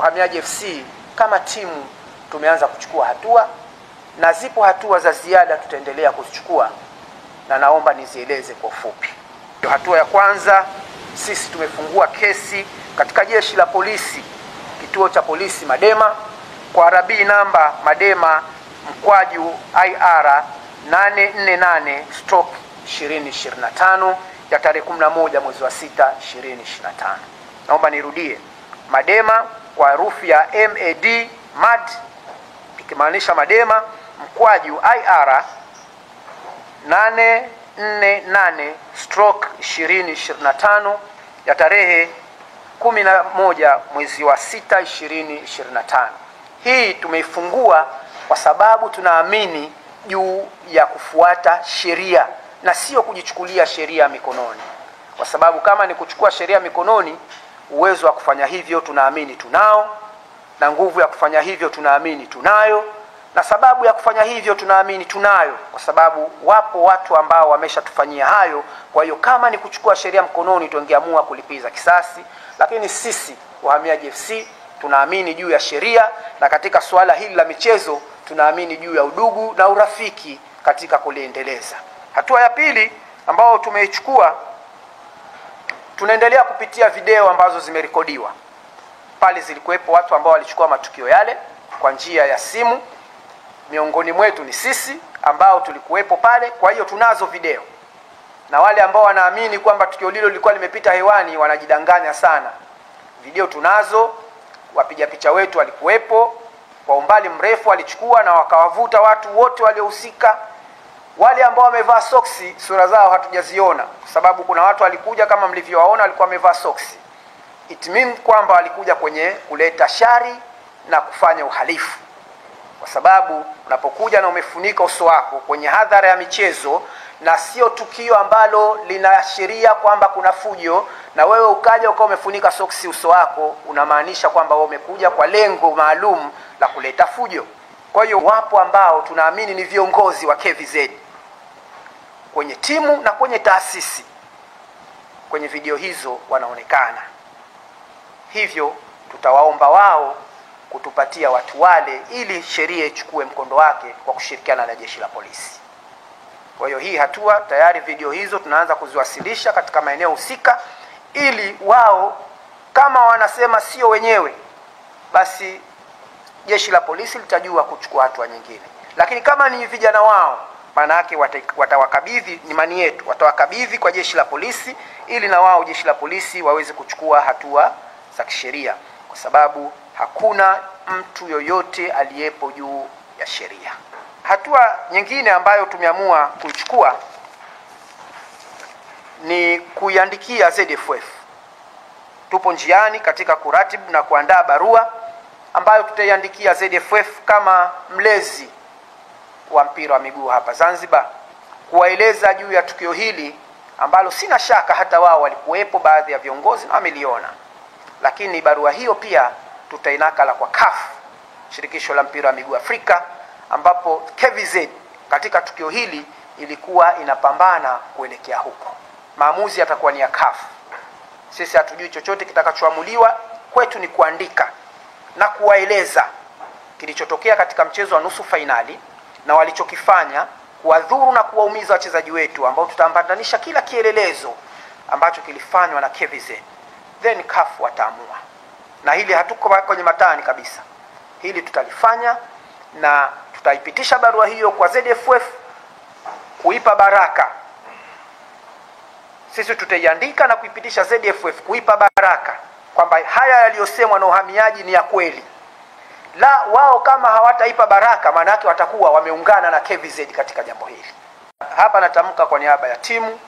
Uhamiaji FC kama timu tumeanza kuchukua hatua, na zipo hatua za ziada tutaendelea kuzichukua, na naomba nizieleze kwa ufupi. Hatua ya kwanza, sisi tumefungua kesi katika Jeshi la Polisi, kituo cha polisi Madema, kwa rabii namba Madema mkwaju IR 848/2025 ya tarehe 11 mwezi wa 6 2025. Naomba nirudie, Madema kwa herufi ya MAD ikimaanisha Madema mkwaju IR 848/2025 ya tarehe 11 mwezi wa 6 2025. Hii tumeifungua kwa sababu tunaamini juu ya kufuata sheria na sio kujichukulia sheria mikononi, kwa sababu kama ni kuchukua sheria mikononi, uwezo wa kufanya hivyo tunaamini tunao, na nguvu ya kufanya hivyo tunaamini tunayo, na sababu ya kufanya hivyo tunaamini tunayo, kwa sababu wapo watu ambao wameshatufanyia hayo. Kwa hiyo kama ni kuchukua sheria mkononi, tungeamua kulipiza kisasi, lakini sisi Uhamiaji FC tunaamini juu ya sheria, na katika suala hili la michezo tunaamini juu ya udugu na urafiki katika kuliendeleza. Hatua ya pili ambao tumeichukua, tunaendelea kupitia video ambazo zimerekodiwa. Pale zilikuwepo watu ambao walichukua matukio yale kwa njia ya simu, miongoni mwetu ni sisi ambao tulikuwepo pale. Kwa hiyo tunazo video, na wale ambao wanaamini kwamba tukio hilo lilikuwa limepita hewani wanajidanganya sana. Video tunazo, wapiga picha wetu walikuwepo, kwa umbali mrefu walichukua na wakawavuta watu wote waliohusika. Wale ambao wamevaa soksi, sura zao hatujaziona, kwa sababu kuna watu walikuja kama mlivyowaona walikuwa wamevaa soksi. It means kwamba walikuja kwenye kuleta shari na kufanya uhalifu, kwa sababu unapokuja na umefunika uso wako kwenye hadhara ya michezo, na sio tukio ambalo linaashiria kwamba kuna fujo, na wewe ukaja ukawa umefunika soksi uso wako, unamaanisha kwamba wewe umekuja kwa lengo maalum la kuleta fujo. Kwa hiyo wapo ambao tunaamini ni viongozi wa KVZ kwenye timu na kwenye taasisi, kwenye video hizo wanaonekana. Hivyo tutawaomba wao kutupatia watu wale ili sheria ichukue mkondo wake kwa kushirikiana na Jeshi la Polisi. Kwa hiyo hii hatua tayari video hizo tunaanza kuziwasilisha katika maeneo husika, ili wao kama wanasema sio wenyewe, basi Jeshi la Polisi litajua kuchukua hatua nyingine. Lakini kama ni vijana wao, maana yake watawakabidhi, ni imani yetu, watawakabidhi kwa Jeshi la Polisi ili na wao Jeshi la Polisi waweze kuchukua hatua za kisheria, kwa sababu hakuna mtu yoyote aliyepo juu ya sheria. Hatua nyingine ambayo tumeamua kuchukua ni kuiandikia ZFF. Tupo njiani katika kuratibu na kuandaa barua ambayo tutaiandikia ZFF kama mlezi wa mpira wa miguu hapa Zanzibar, kuwaeleza juu ya tukio hili ambalo sina shaka hata wao walikuwepo, baadhi ya viongozi na wameliona. Lakini barua hiyo pia tutainakala kwa CAF, shirikisho la mpira wa miguu Afrika, ambapo KVZ katika tukio hili ilikuwa inapambana kuelekea huko. Maamuzi yatakuwa ni ya CAF. Sisi hatujui chochote kitakachoamuliwa, kwetu ni kuandika na kuwaeleza kilichotokea katika mchezo wa nusu fainali na walichokifanya kuwadhuru na kuwaumiza wachezaji wetu, ambao tutaambatanisha kila kielelezo ambacho kilifanywa na KVZ. Then CAF wataamua. Na hili hatuko kwenye matani kabisa. Hili tutalifanya na tutaipitisha barua hiyo kwa ZFF kuipa baraka. Sisi tutaiandika na kuipitisha ZFF kuipa baraka kwamba haya yaliyosemwa na uhamiaji ni ya kweli. La, wao kama hawataipa baraka, maana yake watakuwa wameungana na KVZ katika jambo hili. Hapa natamka kwa niaba ya timu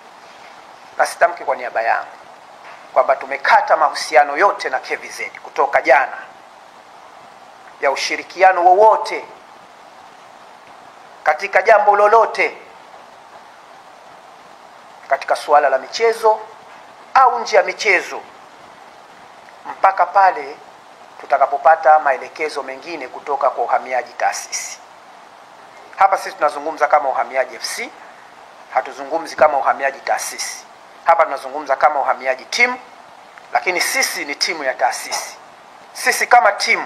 na sitamki kwa niaba yangu kwamba tumekata mahusiano yote na KVZ kutoka jana ya ushirikiano wowote katika jambo lolote, katika suala la michezo au nje ya michezo, mpaka pale tutakapopata maelekezo mengine kutoka kwa uhamiaji taasisi. Hapa sisi tunazungumza kama Uhamiaji FC, hatuzungumzi kama uhamiaji taasisi. Hapa tunazungumza kama uhamiaji timu, lakini sisi ni timu ya taasisi. sisi kama timu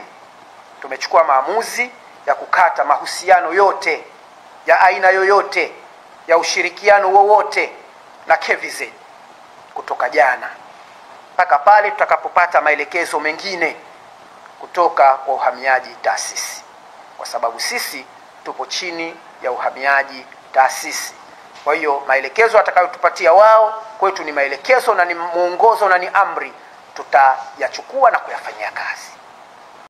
tumechukua maamuzi ya kukata mahusiano yote ya aina yoyote ya ushirikiano wowote na KVZ kutoka jana mpaka pale tutakapopata maelekezo mengine kutoka kwa uhamiaji taasisi, kwa sababu sisi tupo chini ya uhamiaji taasisi. Kwa hiyo maelekezo atakayotupatia wao kwetu ni maelekezo na ni mwongozo na ni amri, tutayachukua na kuyafanyia kazi.